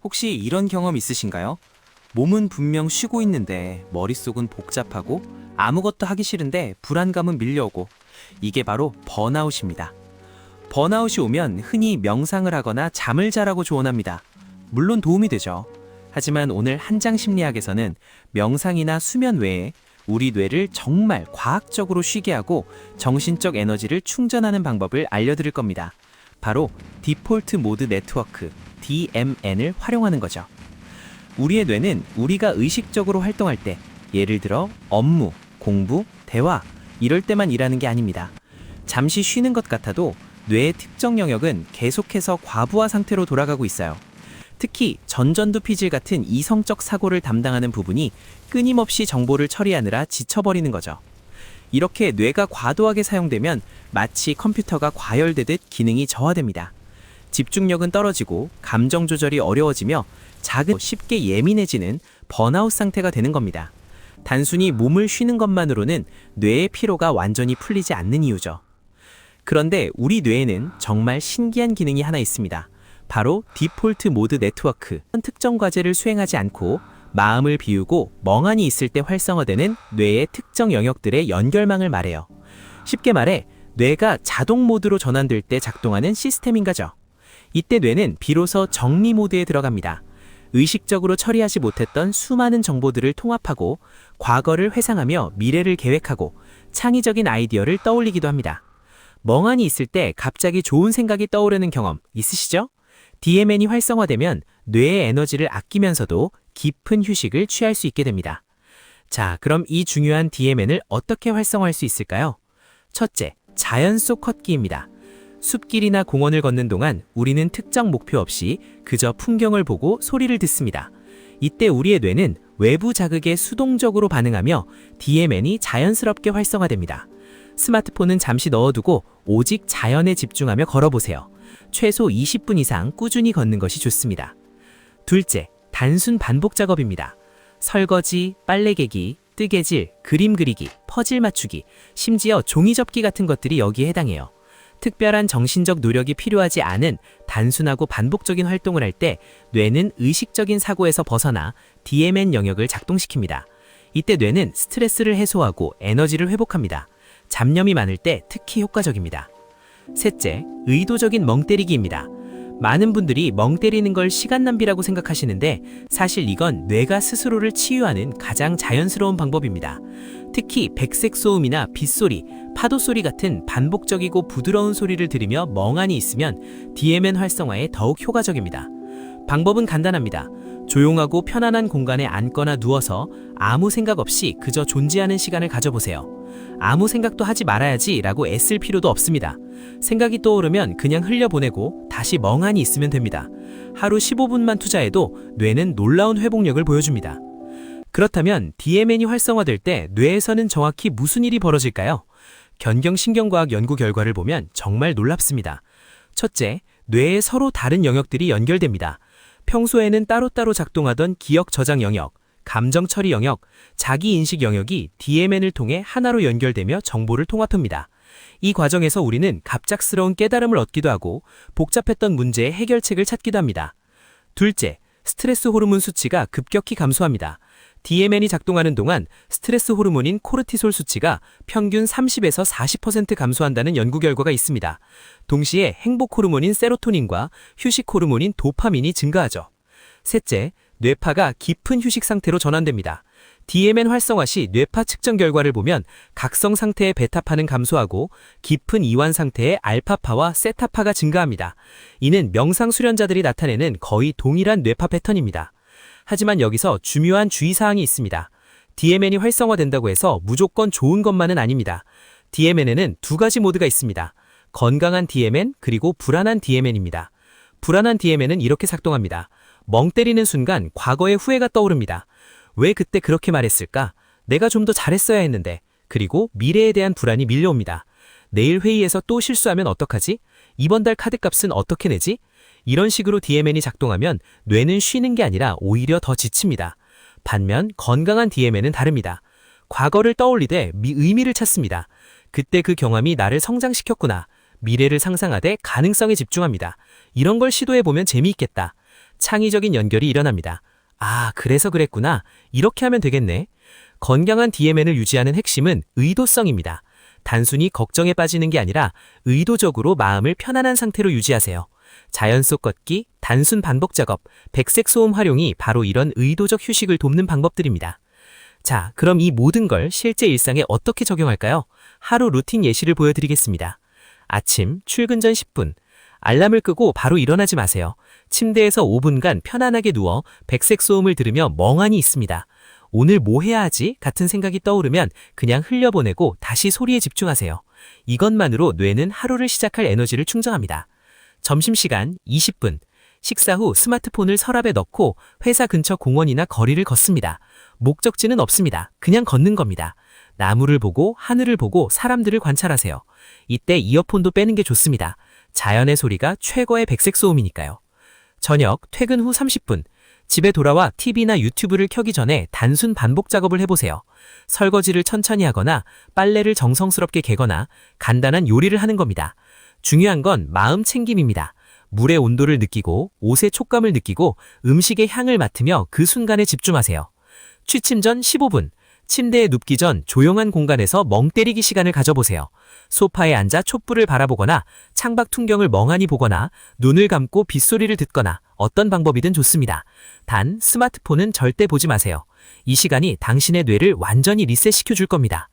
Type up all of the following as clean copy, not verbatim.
혹시 이런 경험 있으신가요? 몸은 분명 쉬고 있는데 머릿속은 복잡하고 아무것도 하기 싫은데 불안감은 밀려오고 이게 바로 번아웃입니다. 번아웃이 오면 흔히 명상을 하거나 잠을 자라고 조언합니다. 물론 도움이 되죠. 하지만 오늘 한장 심리학에서는 명상이나 수면 외에 우리 뇌를 정말 과학적으로 쉬게 하고 정신적 에너지를 충전하는 방법을 알려드릴 겁니다. 바로 디폴트 모드 네트워크 DMN을 활용하는 거죠. 우리의 뇌는 우리가 의식적으로 활동할 때, 예를 들어 업무, 공부, 대화 이럴 때만 일하는 게 아닙니다. 잠시 쉬는 것 같아도 뇌의 특정 영역은 계속해서 과부하 상태로 돌아가고 있어요. 특히 전전두 피질 같은 이성적 사고를 담당하는 부분이 끊임없이 정보를 처리하느라 지쳐버리는 거죠. 이렇게 뇌가 과도하게 사용되면 마치 컴퓨터가 과열되듯 기능이 저하됩니다. 집중력은 떨어지고 감정 조절이 어려워지며 작은 쉽게 예민해지는 번아웃 상태가 되는 겁니다. 단순히 몸을 쉬는 것만으로는 뇌의 피로가 완전히 풀리지 않는 이유죠. 그런데 우리 뇌에는 정말 신기한 기능이 하나 있습니다. 바로 디폴트 모드 네트워크. 특정 과제를 수행하지 않고 마음을 비우고 멍하니 있을 때 활성화되는 뇌의 특정 영역들의 연결망을 말해요. 쉽게 말해 뇌가 자동 모드로 전환될 때 작동하는 시스템인 거죠. 이때 뇌는 비로소 정리 모드에 들어갑니다. 의식적으로 처리하지 못했던 수많은 정보들을 통합하고 과거를 회상하며 미래를 계획하고 창의적인 아이디어를 떠올리기도 합니다. 멍하니 있을 때 갑자기 좋은 생각이 떠오르는 경험 있으시죠? DMN이 활성화되면 뇌의 에너지를 아끼면서도 깊은 휴식을 취할 수 있게 됩니다. 자, 그럼 이 중요한 DMN을 어떻게 활성화할 수 있을까요? 첫째, 자연 속 걷기입니다. 숲길이나 공원을 걷는 동안 우리는 특정 목표 없이 그저 풍경을 보고 소리를 듣습니다. 이때 우리의 뇌는 외부 자극에 수동적으로 반응하며 DMN이 자연스럽게 활성화됩니다. 스마트폰은 잠시 넣어두고 오직 자연에 집중하며 걸어보세요. 최소 20분 이상 꾸준히 걷는 것이 좋습니다. 둘째, 단순 반복 작업입니다. 설거지, 빨래 개기, 뜨개질, 그림 그리기, 퍼즐 맞추기, 심지어 종이 접기 같은 것들이 여기에 해당해요. 특별한 정신적 노력이 필요하지 않은 단순하고 반복적인 활동을 할 때 뇌는 의식적인 사고에서 벗어나 DMN 영역을 작동시킵니다. 이때 뇌는 스트레스를 해소하고 에너지를 회복합니다. 잡념이 많을 때 특히 효과적입니다. 셋째, 의도적인 멍 때리기입니다. 많은 분들이 멍 때리는 걸 시간 낭비라고 생각하시는데 사실 이건 뇌가 스스로를 치유하는 가장 자연스러운 방법입니다. 특히 백색 소음이나 빗소리, 파도 소리 같은 반복적이고 부드러운 소리를 들으며 멍하니 있으면 DMN 활성화에 더욱 효과적입니다. 방법은 간단합니다. 조용하고 편안한 공간에 앉거나 누워서 아무 생각 없이 그저 존재하는 시간을 가져보세요. 아무 생각도 하지 말아야지 라고 애쓸 필요도 없습니다. 생각이 떠오르면 그냥 흘려보내고 다시 멍하니 있으면 됩니다. 하루 15분만 투자해도 뇌는 놀라운 회복력을 보여줍니다. 그렇다면 DMN이 활성화될 때 뇌에서는 정확히 무슨 일이 벌어질까요? 견경신경과학 연구 결과를 보면 정말 놀랍습니다. 첫째, 뇌의 서로 다른 영역들이 연결됩니다. 평소에는 따로따로 작동하던 기억 저장 영역, 감정 처리 영역, 자기인식 영역이 DMN을 통해 하나로 연결되며 정보를 통합합니다. 이 과정에서 우리는 갑작스러운 깨달음을 얻기도 하고 복잡했던 문제의 해결책을 찾기도 합니다. 둘째, 스트레스 호르몬 수치가 급격히 감소합니다. DMN이 작동하는 동안 스트레스 호르몬인 코르티솔 수치가 평균 30에서 40% 감소한다는 연구 결과가 있습니다. 동시에 행복 호르몬인 세로토닌과 휴식 호르몬인 도파민이 증가하죠. 셋째, 뇌파가 깊은 휴식 상태로 전환됩니다. DMN 활성화 시 뇌파 측정 결과를 보면 각성 상태의 베타파는 감소하고 깊은 이완 상태의 알파파와 세타파가 증가합니다. 이는 명상 수련자들이 나타내는 거의 동일한 뇌파 패턴입니다. 하지만 여기서 중요한 주의사항이 있습니다. DMN이 활성화된다고 해서 무조건 좋은 것만은 아닙니다. DMN에는 두 가지 모드가 있습니다. 건강한 DMN 그리고 불안한 DMN입니다. 불안한 DMN은 이렇게 작동합니다. 멍 때리는 순간 과거의 후회가 떠오릅니다. 왜 그때 그렇게 말했을까? 내가 좀 더 잘했어야 했는데. 그리고 미래에 대한 불안이 밀려옵니다. 내일 회의에서 또 실수하면 어떡하지? 이번 달 카드값은 어떻게 내지? 이런 식으로 DMN이 작동하면 뇌는 쉬는 게 아니라 오히려 더 지칩니다. 반면 건강한 DMN은 다릅니다. 과거를 떠올리되 의미를 찾습니다. 그때 그 경험이 나를 성장시켰구나. 미래를 상상하되 가능성에 집중합니다. 이런 걸 시도해보면 재미있겠다. 창의적인 연결이 일어납니다. 아, 그래서 그랬구나. 이렇게 하면 되겠네. 건강한 DMN을 유지하는 핵심은 의도성입니다. 단순히 걱정에 빠지는 게 아니라 의도적으로 마음을 편안한 상태로 유지하세요. 자연 속 걷기, 단순 반복 작업, 백색 소음 활용이 바로 이런 의도적 휴식을 돕는 방법들입니다. 자, 그럼 이 모든 걸 실제 일상에 어떻게 적용할까요? 하루 루틴 예시를 보여드리겠습니다. 아침, 출근 전 10분. 알람을 끄고 바로 일어나지 마세요. 침대에서 5분간 편안하게 누워 백색 소음을 들으며 멍하니 있습니다. 오늘 뭐 해야 하지? 같은 생각이 떠오르면 그냥 흘려보내고 다시 소리에 집중하세요. 이것만으로 뇌는 하루를 시작할 에너지를 충전합니다. 점심시간 20분. 식사 후 스마트폰을 서랍에 넣고 회사 근처 공원이나 거리를 걷습니다. 목적지는 없습니다. 그냥 걷는 겁니다. 나무를 보고 하늘을 보고 사람들을 관찰하세요. 이때 이어폰도 빼는 게 좋습니다. 자연의 소리가 최고의 백색 소음이니까요. 저녁 퇴근 후 30분. 집에 돌아와 TV나 유튜브를 켜기 전에 단순 반복 작업을 해보세요. 설거지를 천천히 하거나 빨래를 정성스럽게 개거나 간단한 요리를 하는 겁니다. 중요한 건 마음 챙김입니다. 물의 온도를 느끼고 옷의 촉감을 느끼고 음식의 향을 맡으며 그 순간에 집중하세요. 취침 전 15분. 침대에 눕기 전 조용한 공간에서 멍 때리기 시간을 가져보세요. 소파에 앉아 촛불을 바라보거나 창밖 풍경을 멍하니 보거나 눈을 감고 빗소리를 듣거나 어떤 방법이든 좋습니다. 단 스마트폰은 절대 보지 마세요. 이 시간이 당신의 뇌를 완전히 리셋시켜 줄 겁니다.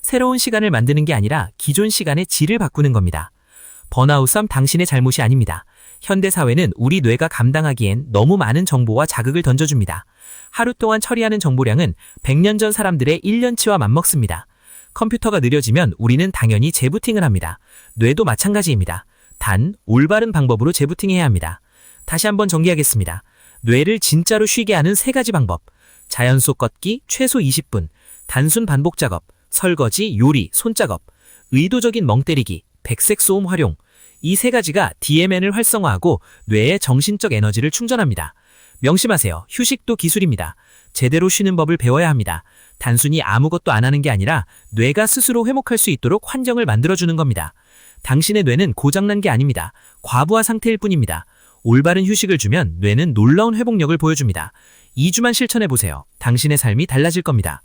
새로운 시간을 만드는 게 아니라 기존 시간의 질을 바꾸는 겁니다. 번아웃은 당신의 잘못이 아닙니다. 현대사회는 우리 뇌가 감당하기엔 너무 많은 정보와 자극을 던져줍니다. 하루 동안 처리하는 정보량은 100년 전 사람들의 1년치와 맞먹습니다. 컴퓨터가 느려지면 우리는 당연히 재부팅을 합니다. 뇌도 마찬가지입니다. 단, 올바른 방법으로 재부팅해야 합니다. 다시 한번 정리하겠습니다. 뇌를 진짜로 쉬게 하는 3가지 방법. 자연 속 걷기 최소 20분, 단순 반복 작업, 설거지, 요리, 손작업, 의도적인 멍 때리기, 백색 소음 활용. 이 3가지가 DMN을 활성화하고 뇌의 정신적 에너지를 충전합니다. 명심하세요. 휴식도 기술입니다. 제대로 쉬는 법을 배워야 합니다. 단순히 아무것도 안 하는 게 아니라 뇌가 스스로 회복할 수 있도록 환경을 만들어주는 겁니다. 당신의 뇌는 고장난 게 아닙니다. 과부하 상태일 뿐입니다. 올바른 휴식을 주면 뇌는 놀라운 회복력을 보여줍니다. 2주만 실천해보세요. 당신의 삶이 달라질 겁니다.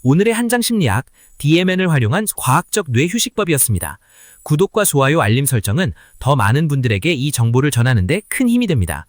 오늘의 한장 심리학, DMN을 활용한 과학적 뇌 휴식법이었습니다. 구독과 좋아요, 알림 설정은 더 많은 분들에게 이 정보를 전하는 데 큰 힘이 됩니다.